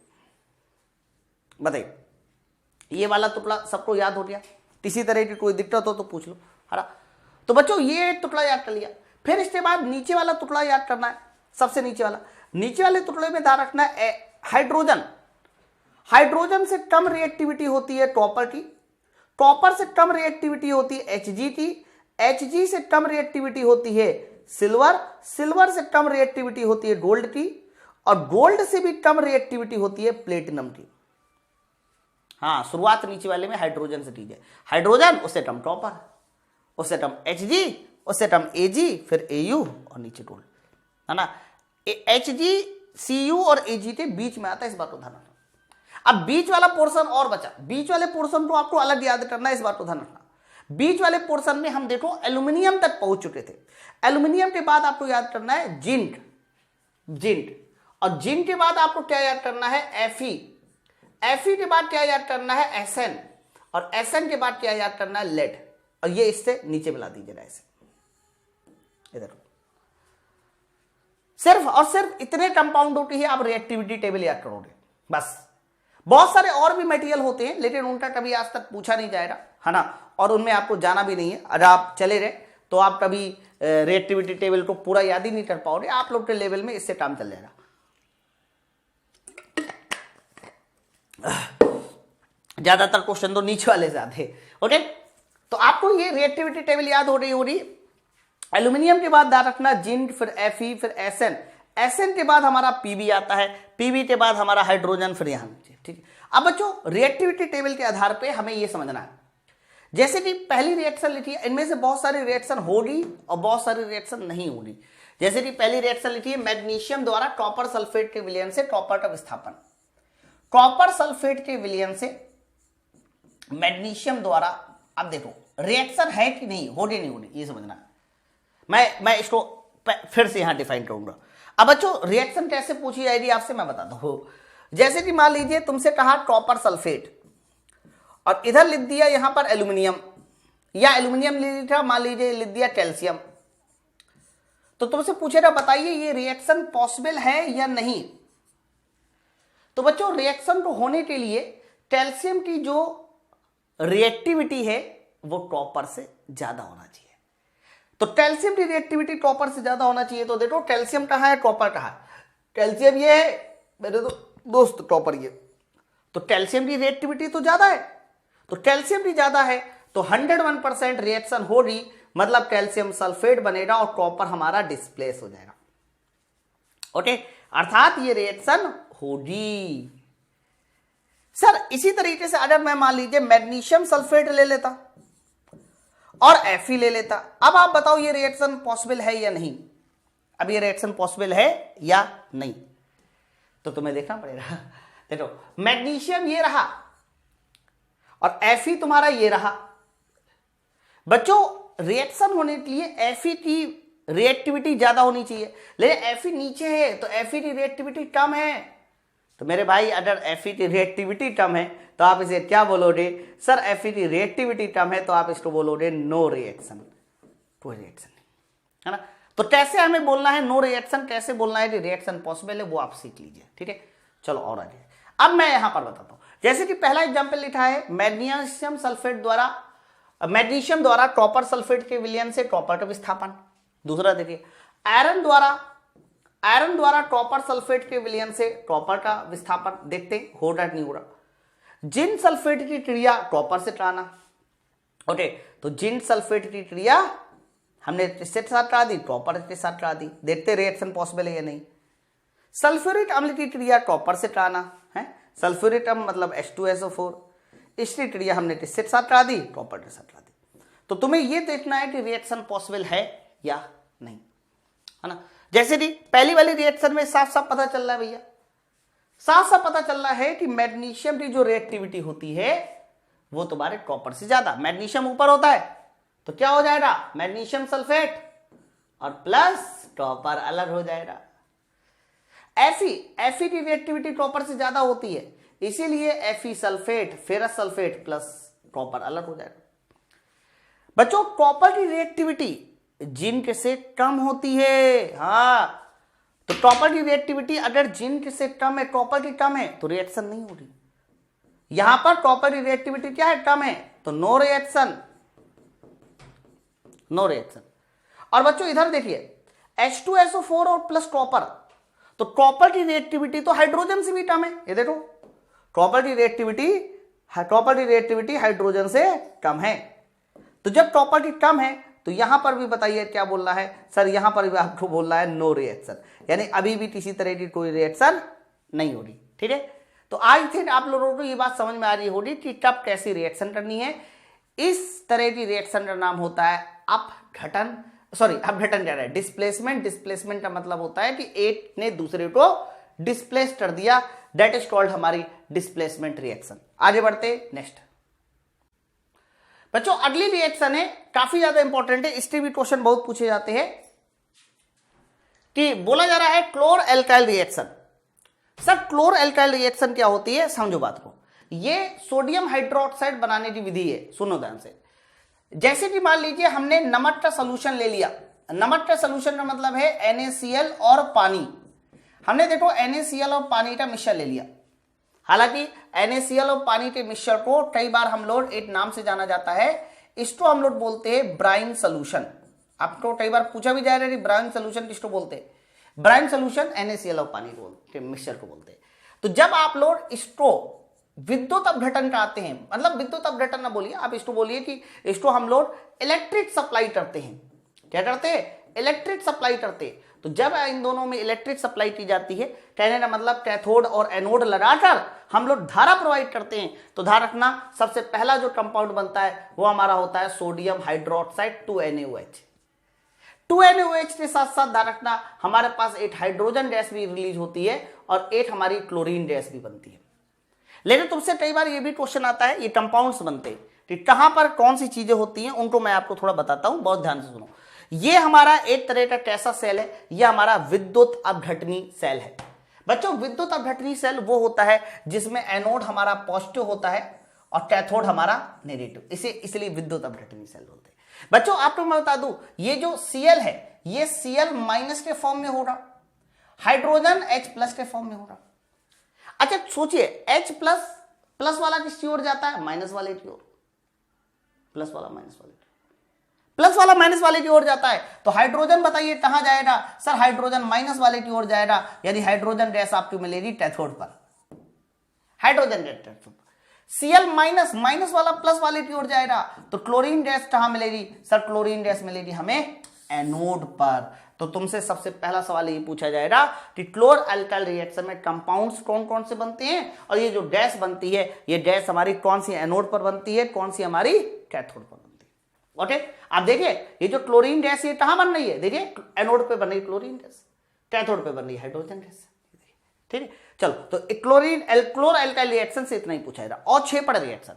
बताइए ये वाला टुकड़ा सबको याद हो गया, किसी तरह की कोई दिक्कत हो तो पूछ लो, है ना। तो बच्चों ये एक टुकड़ा याद कर लिया, फिर इसके बाद नीचे वाला टुकड़ा याद करना है, सबसे नीचे वाले टुकड़े में ध्यान रखना है हाइड्रोजन से कम रिएक्टिविटी होती है कॉपर की, कॉपर से कम रिएक्टिविटी होती है Hg की, Hg से कम रिएक्टिविटी होती है सिल्वर से कम रिएक्टिविटी होती है गोल्ड की, और गोल्ड से भी कम रिएक्टिविटी होती है प्लेटिनम की। हाँ शुरुआत नीचे वाले में हाइड्रोजन से कीजिए, हाइड्रोजन उससे कम कॉपर, उससे कम Hg, उससे कम Ag, फिर Au और नीचे गोल्ड, है ना। Hg Cu और Ag के बीच में आता है, इस बात को ध्यान रखना। अब बीच वाला पोर्शन और बचा, बीच वाले पोर्शन को आपको अलग याद करना है, इस बात को ध्यान रखना। बीच वाले पोर्शन में हम देखो एल्यूमिनियम तक पहुंच चुके थे। एल्यूमिनियम के बाद आपको याद करना है जिंक, और जिंक के बाद आपको क्या याद करना है, Fe के बाद क्या याद करना है, Sn, और Sn के बाद क्या याद करना है, लेड। और ये इससे नीचे मिला दीजिएगा ऐसे, इधर। सिर्फ और सिर्फ इतने कंपाउंडों की ही आप रिएक्टिविटी टेबल याद करोगे बस। बहुत सारे और भी मटेरियल होते हैं, लेकिन उनका कभी आज तक पूछा नहीं जाएगा, है ना, और उनमें आपको जाना भी नहीं है। अगर आप चले रहे तो आप कभी रिएक्टिविटी टेबल को पूरा याद ही नहीं कर पाओगे, आप लोग के लेवल में इससे काम चल जाएगा। ज्यादातर क्वेश्चन तो नीचे वाले से आते हैं, ओके। तो आपको ये रिएक्टिविटी टेबल याद हो रही। एल्यूमिनियम के बाद ध्यान रखना जिंक, फिर Fe, फिर Sn के बाद हमारा Pb आता है, Pb के बाद हमारा हाइड्रोजन, फिर यहां नीचे, ठीक है। अब बच्चों रिएक्टिविटी टेबल के आधार पे हमें यह समझना है, जैसे कि पहली रिएक्शन लिखी है, इनमें से बहुत सारी रिएक्शन होगी और बहुत सारी रिएक्शन नहीं होगी। जैसे कि पहली रिएक्शन लिखी है, मैग्नीशियम द्वारा कॉपर सल्फेट के विलयन से कॉपर का विस्थापन। कॉपर सल्फेट के विलयन से मैग्नीशियम द्वारा, अब देखो रिएक्शन है कि नहीं, हो रही नहीं हो रही, ये समझना। मैं इसको फिर से यहां डिफाइन करूंगा। अब बच्चों रिएक्शन कैसे पूछी जाएगी आपसे मैं बताता हूं। जैसे कि मान लीजिए तुमसे कहा कॉपर सल्फेट और इधर लिख दिया यहां पर एल्यूमिनियम, या एल्यूमिनियम लिखा मान लीजिए लिख दिया कैल्शियम, तो तुमसे पूछेगा बताइए ये रिएक्शन पॉसिबल है या नहीं। तो बच्चों रिएक्शन को होने के लिए कैल्शियम की जो रिएक्टिविटी है वो कॉपर से ज्यादा होना चाहिए। तो कैल्शियम की रिएक्टिविटी कॉपर से ज्यादा होना चाहिए। तो देखो कैल्शियम कहां है, कॉपर कहां है, कैल्शियम ये है मेरे दोस्त, कॉपर ये, तो कैल्शियम की रिएक्टिविटी तो ज्यादा है। तो कैल्शियम की ज्यादा है तो 101% रिएक्शन हो रही, मतलब कैल्शियम सल्फेट बनेगा और कॉपर हमारा डिस्प्लेस हो जाएगा। ओके, अर्थात ये रिएक्शन होगी। सर इसी तरीके से अगर मैं मान लीजिए मैग्नीशियम सल्फेट ले लेता और Fe ले लेता, अब आप बताओ ये रिएक्शन पॉसिबल है या नहीं। अब ये रिएक्शन पॉसिबल है या नहीं तो तुम्हें देखना पड़ेगा। देखो मैग्नीशियम ये रहा और Fe तुम्हारा ये रहा। बच्चों रिएक्शन होने के लिए Fe की रिएक्टिविटी ज्यादा होनी चाहिए, लेकिन Fe नीचे है तो Fe की रिएक्टिविटी कम है। तो मेरे भाई अगर Fe की रिएक्टिविटी कम है तो आप इसे क्या बोलोगे, सर Fe की रिएक्टिविटी कम है तो आप इसको बोलोगे नो रिएक्शन, कोई रिएक्शन नहीं, है ना। तो कैसे हमें बोलना है नो रिएक्शन, कैसे बोलना है कि रिएक्शन पॉसिबल है, वो आप सीख लीजिए, ठीक है। चलो और आगे अब मैं यहां पर बताता हूं। जैसे कि पहला एग्जाम्पल लिखा है मैग्नीशियम सल्फेट द्वारा, मैग्नीशियम द्वारा कॉपर सल्फेट के विलयन से कॉपर का विस्थापन। दूसरा देखिए आयरन द्वारा कॉपर सल्फेट के विलयन से कॉपर का विस्थापन। देखते हैं हो रहा नहीं हो रहा। जिंक सल्फेट की क्रिया कॉपर से कराना। ओके, तो जिंक सल्फेट की क्रिया हमने इसके साथ करा दी, कॉपर के साथ करा दी। देखते रिएक्शन पॉसिबल है या नहीं। सल्फ्यूरिक अम्ल की क्रिया कॉपर से कराना है, सल्फ्यूरिक अम्ल मतलब H2SO4, इसकी क्रिया हमने किसके साथ करा दी, कॉपर के साथ करा दी। तो तुम्हें यह देखना है कि रिएक्शन पॉसिबल है या नहीं, है ना। जैसे कि पहली वाली रिएक्शन में साफ साफ पता चल रहा है भैया, साफ साफ पता चल रहा है कि मैग्नीशियम की जो रिएक्टिविटी होती है वो तुम्हारे कॉपर से ज्यादा। मैग्नीशियम ऊपर होता है तो क्या हो जाएगा, मैग्नीशियम सल्फेट और प्लस कॉपर अलग हो जाएगा। Fe की रिएक्टिविटी कॉपर से ज्यादा होती है, इसीलिए Fe sulphate ferrous sulphate plus copper अलग हो जाएगा। बच्चों कॉपर की रिएक्टिविटी जिंक से कम होती है। हाँ, तो कॉपर की रिएक्टिविटी अगर जिंक से कम है, कॉपर की कम है तो रिएक्शन नहीं हो रही। यहां पर कॉपर की रिएक्टिविटी क्या है, कम है, तो नो रिएक्शन, नो रिएक्शन। और बच्चों इधर देखिए H2SO4 और प्लस कॉपर, तो कॉपर की रिएक्टिविटी तो हाइड्रोजन से भी कम है। ये देखो कॉपर की रिएक्टिविटी हाइड्रोजन से कम है। तो जब कॉपर की कम है तो यहां पर भी बताइए क्या बोलना है, सर यहां पर भी आपको बोलना है नो रिएक्शन, यानी अभी भी किसी तरह की कोई रिएक्शन नहीं हो रही, ठीक है। तो आई थिंक आप लोगों को ये बात समझ में आ रही होगी कि कब कैसी रिएक्शन करनी है। इस तरह की रिएक्शन का नाम होता है अपघटन, अपघटन क्या है, डिस्प्लेसमेंट। डिस्प्लेसमेंट का मतलब होता है कि एक ने दूसरे को डिस्प्लेस कर दिया, दैट इज कॉल्ड हमारी डिस्प्लेसमेंट रिएक्शन। आगे बढ़ते नेक्स्ट। बच्चों अगली रिएक्शन है, काफी ज्यादा इंपॉर्टेंट है, इसके भी क्वेश्चन बहुत पूछे जाते हैं। कि बोला जा रहा है chlor alkyl reaction. Sir chlor alkyl reaction क्या होती है, समझो बात को। ये सोडियम हाइड्रोक्साइड बनाने की विधि है, सुनो ध्यान से। जैसे कि मान लीजिए हमने नमक का सोल्यूशन ले लिया, नमक का सोल्यूशन का मतलब है NaCl और पानी। हमने देखो NaCl और पानी का मिश्रण ले लिया। हालांकि NaCl और पानी के मिश्रण को कई बार हम लोग एक नाम से जाना जाता है, इसको हम लोग बोलते हैं ब्राइन सोल्यूशन। आपको कई बार पूछा भी जाएगा कि ब्राइन सोल्यूशन किसको बोलते हैं, ब्राइन सोल्यूशन NaCl और पानी के मिश्रण को बोलते हैं। तो जब आप लोग इसको विद्युत अपघटन कराते हैं, मतलब विद्युत अपघटन ना बोलिए आप, इसको बोलिए कि इसको हम लोग इलेक्ट्रिक सप्लाई करते हैं। क्या करते हैं, इलेक्ट्रिक सप्लाई करते हैं। तो जब इन दोनों में इलेक्ट्रिक सप्लाई की जाती है, कहने का मतलब कैथोड और एनोड लगाकर हम लोग धारा प्रोवाइड करते हैं। तो ध्यान रखना सबसे पहला जो कंपाउंड बनता है वो हमारा होता है सोडियम हाइड्रोक्साइड 2NaOH। 2NaOH के साथ साथ ध्यान रखना हमारे पास 8 हाइड्रोजन गैस भी रिलीज होती है और 8 हमारी क्लोरीन गैस भी बनती है। लेकिन तुमसे कई बार ये भी क्वेश्चन आता है, ये कंपाउंड्स बनते हैं कि कहां पर कौन सी चीजें होती हैं, उनको मैं आपको थोड़ा बताता हूं, बहुत ध्यान से सुनो। ये हमारा एक तरह का कैसा सेल है, ये हमारा विद्युत अपघटनी सेल है। बच्चों विद्युत अपघटनी सेल वो होता है जिसमें एनोड हमारा पॉजिटिव होता है और कैथोड हमारा नेगेटिव, इसे इसलिए विद्युत अपघटनी सेल बोलते हैं। बच्चों आपको मैं बता दूं, ये जो Cl है ये Cl माइनस के फॉर्म में हो रहा, हाइड्रोजन H प्लस के फॉर्म में हो रहा। अच्छा सोचिए H प्लस प्लस वाला किसकी ओर जाता है, माइनस वाले की ओर, प्लस वाला माइनस वाले, प्लस वाला माइनस वाले की ओर जाता है। तो हाइड्रोजन बताइए कहां जाएगा, सर हाइड्रोजन माइनस वाले की ओर जाएगा, यानी हाइड्रोजन गैस आपकी मिलेगी कैथोड पर, hydrogen gas cathode. Cl minus minus वाला प्लस वाले की ओर जाएगा, तो क्लोरीन गैस कहां मिलेगी, सर क्लोरीन गैस मिलेगी हमें एनोड पर। तो तुमसे सबसे पहला सवाल ये पूछा जाएगा कि क्लोर अल्काइल रिएक्शन में कंपाउंड्स कौन कौन से बनते हैं, और ये जो गैस बनती है ये गैस हमारी कौन सी एनोड पर बनती है, कौन सी हमारी कैथोड पर बनती है। ओके, आप देखिए ये जो क्लोरीन गैस ये कहां बन रही है, देखिए एनोड पे बन रही क्लोरीन गैस, कैथोड पे बन रही हाइड्रोजन गैस। ठीक है, चलो तो क्लोर अल्काइल रिएक्शन से इतना ही पूछा जाएगा। अवक्षेपण रिएक्शन,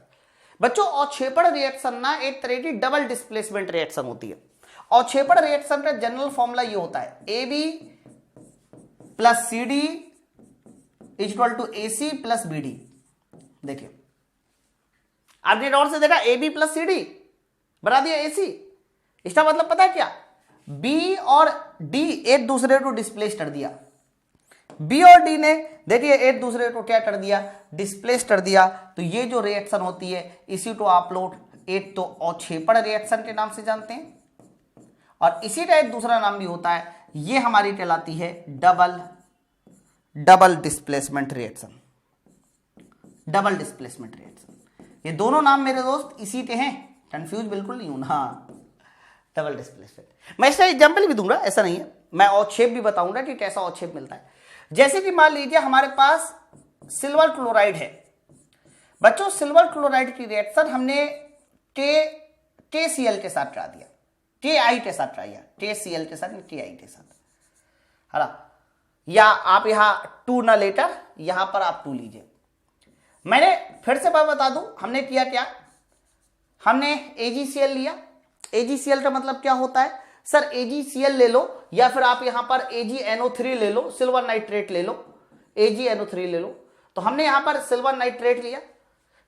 बच्चों अवक्षेपण रिएक्शन ना एक तरह की डबल डिस्प्लेसमेंट रिएक्शन होती है। अवक्षेपण रिएक्शन का जनरल फॉर्मूला ये होता है AB plus CD equal to AC plus BD। देखिए आपने और से देखा AB प्लस CD बना दिया AC, इसका मतलब पता है क्या, B और D एक दूसरे को डिस्प्लेस कर दिया, B और D ने देखिए एक दूसरे को क्या कर दिया, डिस्प्लेस कर दिया। तो ये जो रिएक्शन होती है इसी को आप लोग एक तो अवक्षेपण रिएक्शन के नाम से जानते हैं, और इसी का एक दूसरा नाम भी होता है, ये हमारी कहलाती है double displacement reaction. Double displacement reaction, ये दोनों नाम मेरे दोस्त इसी के हैं, कंफ्यूज बिल्कुल नहीं हूं ना। डबल डिस्प्लेसमेंट मैं इसका एग्जांपल भी दूंगा, ऐसा नहीं है, मैं अवक्षेप भी बताऊंगा कि कैसा अवक्षेप मिलता है। जैसे कि मान लीजिए हमारे पास सिल्वर क्लोराइड है। बच्चों सिल्वर क्लोराइड की रिएक्शन हमने KCl के साथ करा दिया, KI के साथ ट्राई, KCl के साथ, KI के साथ, है ना, या आप यहां 2 ना लेकर यहां पर आप 2 लीजिए। मैंने फिर से बात बता दूं, हमने किया क्या, हमने AgCl लिया। AgCl का मतलब क्या होता है, सर AgCl ले लो या फिर आप यहां पर AgNO3 ले लो, सिल्वर नाइट्रेट ले लो, AgNO3 ले लो। तो हमने यहां पर सिल्वर नाइट्रेट लिया,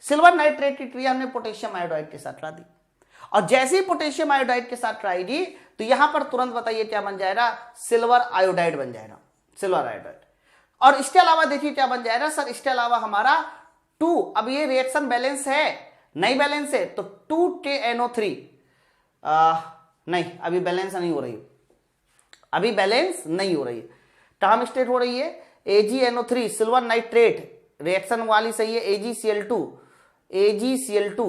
सिल्वर नाइट्रेट की क्रिया हमने पोटेशियम आयोडाइड के साथ करा दी, और जैसे ही पोटेशियम आयोडाइड के साथ ट्राई तो यहां पर तुरंत बताइए क्या बन जाएगा, सिल्वर आयोडाइड बन जाएगा, सिल्वर आयोडाइड। और इसके अलावा देखिए क्या बन जाएगा, सर इसके अलावा हमारा 2, अब ये रिएक्शन बैलेंस है नहीं बैलेंस है, तो 2KNO3 नहीं अभी बैलेंस नहीं हो रही, अभी बैलेंस नहीं हो रही है, टर्म स्टेट हो रही है AgNO3 सिल्वर नाइट्रेट रिएक्शन वाली सही है, AgCl2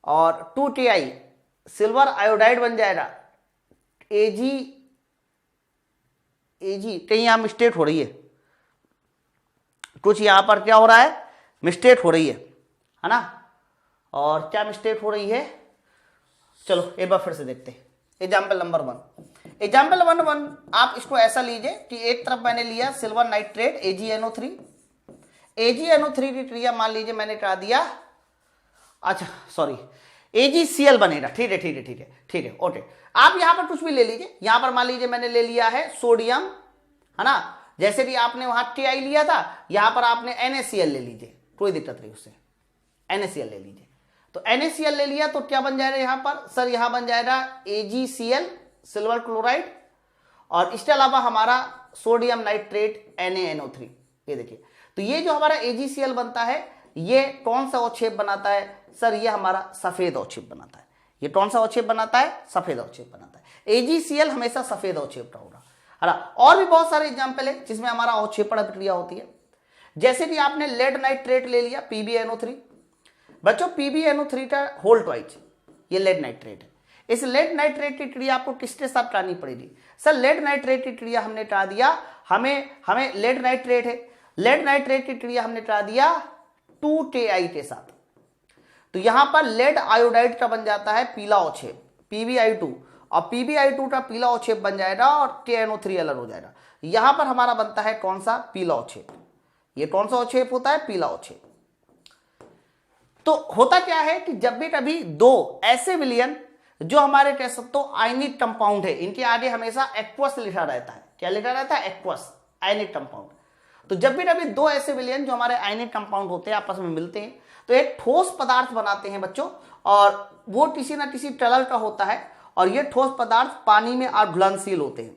और 2Ki सिल्वर आयोडाइड बन जाएगा, Ag कहीं यहां मिस्टेक हो रही है, कुछ यहां पर क्या हो रहा है, मिस्टेक हो रही है ना, और क्या मिस्टेक हो रही है, चलो एक बार फिर से देखते हैं। एग्जाम्पल नंबर 1, एग्जाम्पल नंबर 1 आप इसको ऐसा लीजिए कि एक तरफ मैंने लिया सिल्वर नाइट्रेट AgNO3, AgNO3 की क्रिया मान लीजिए मैंने करा दिया, अच्छा सॉरी AgCl बनेगा, ठीक है ठीक है ठीक है ठीक है, ओके। आप यहां पर कुछ भी ले लीजिए, यहां पर मान लीजिए मैंने ले लिया है सोडियम, है ना, जैसे कि आपने वहां Ki लिया था, यहां पर आपने NaCl ले लीजिए, कोई दिक्कत नहीं उससे, NaCl ले लीजिए। तो NaCl ले लिया तो क्या बन जाएगा यहां पर, सर यहां बन जाएगा AgCl सिल्वर क्लोराइड, और इसके अलावा हमारा सोडियम नाइट्रेट NaNO3, ये देखिए। तो ये जो हमारा AgCl बनता है ये कौन सा अवक्षेप बनाता है, सर ये हमारा सफेद अवक्षेप बनाता है। ये कौन सा अवक्षेप बनाता है, सफेद अवक्षेप बनाता है। AgCl हमेशा सफेद अवक्षेप का होगा, है ना। और भी बहुत सारे एग्जाम्पल है जिसमें हमारा अवक्षेपण प्रक्रिया होती है, जैसे कि आपने लेड नाइट्रेट ले लिया PbNO3। बच्चों PbNO3 का होल ट्वाइस ये लेड नाइट्रेट है। इस लेड नाइट्रेट की क्रिया आपको किसके साथ करानी पड़ेगी, सर लेड नाइट्रेट की क्रिया हमने करा दिया, हमें लेड नाइट्रेट है, लेड नाइट्रेट की क्रिया हमने करा दिया 2Ki के साथ। तो यहां पर लेड आयोडाइड का बन जाता है पीला अवक्षेप PbI2, और PbI2 का पीला अवक्षेप बन जाएगा और KNO3 अलग हो जाएगा। यहां पर हमारा बनता है कौन सा? पीला अवक्षेप। ये कौन सा अवक्षेप होता है? पीला अवक्षेप। तो होता क्या है कि जब भी कभी दो ऐसे विलयन जो हमारे कह सकते हो आयनिक कंपाउंड है, इनके आगे हमेशा एक्वस लिखा रहता है। क्या लिखा रहता है? Aqueous, ionic compound. तो जब भी कभी दो ऐसे विलयन जो हमारे आयनिक कंपाउंड होते हैं आपस में मिलते हैं तो एक ठोस पदार्थ बनाते हैं बच्चों, और वो किसी ना किसी तरल का होता है, और ये ठोस पदार्थ पानी में अघुलनशील होते हैं।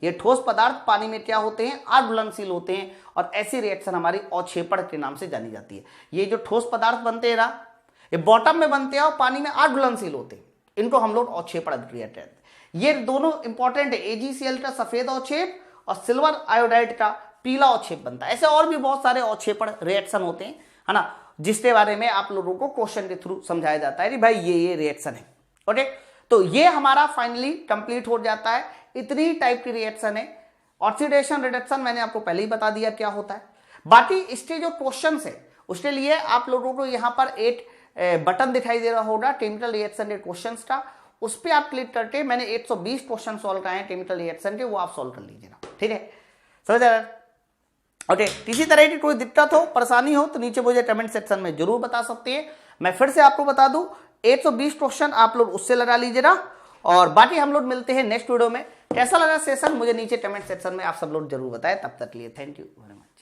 ये ठोस पदार्थ पानी में क्या होते हैं? अघुलनशील होते हैं, और ऐसी रिएक्शन हमारी अवक्षेपण के नाम से जानी जाती है। ये जो ठोस पदार्थ बनते हैं ना, ये बॉटम में बनते हैं और पानी में अघुलनशील होते हैं, इनको हम लोग अवक्षेपण अभिक्रिया कहते हैं। ये दोनों इंपॉर्टेंट है, AgCl का सफेद अवक्षेप और सिल्वर आयोडाइड का पीला अवक्षेप बनता है। ऐसे और भी बहुत सारे अवक्षेपण रिएक्शन होते हैं, है ना, जिसके बारे में आप लोगों को क्वेश्चन के थ्रू समझाया जाता है कि भाई ये रिएक्शन है। ओके, तो ये हमारा फाइनली कंप्लीट हो जाता है। इतनी टाइप की रिएक्शन है। ऑक्सीडेशन रिडक्शन मैंने आपको पहले ही बता दिया क्या होता है। बाकी इसके जो क्वेश्चन है उसके लिए आप लोगों को यहाँ पर एक बटन दिखाई दे रहा होगा केमिकल रिएक्शन के क्वेश्चंस का, उस पर आप क्लिक करके मैंने 120 क्वेश्चन सॉल्व कराए हैं केमिकल रिएक्शन के, वो आप सॉल्व कर लीजिएगा। ठीक है, समझ आ रहा है? ओके, किसी तरह की कोई दिक्कत हो, परेशानी हो तो नीचे मुझे कमेंट सेक्शन में जरूर बता सकते हैं। मैं फिर से आपको बता दूं 120 क्वेश्चन आप लोग उससे लगा लीजिएगा, और बाकी हम लोग मिलते हैं नेक्स्ट वीडियो में। कैसा लगा सेशन मुझे नीचे कमेंट सेक्शन में आप सब लोग जरूर बताएं। तब तक लिए थैंक यू वेरी मच।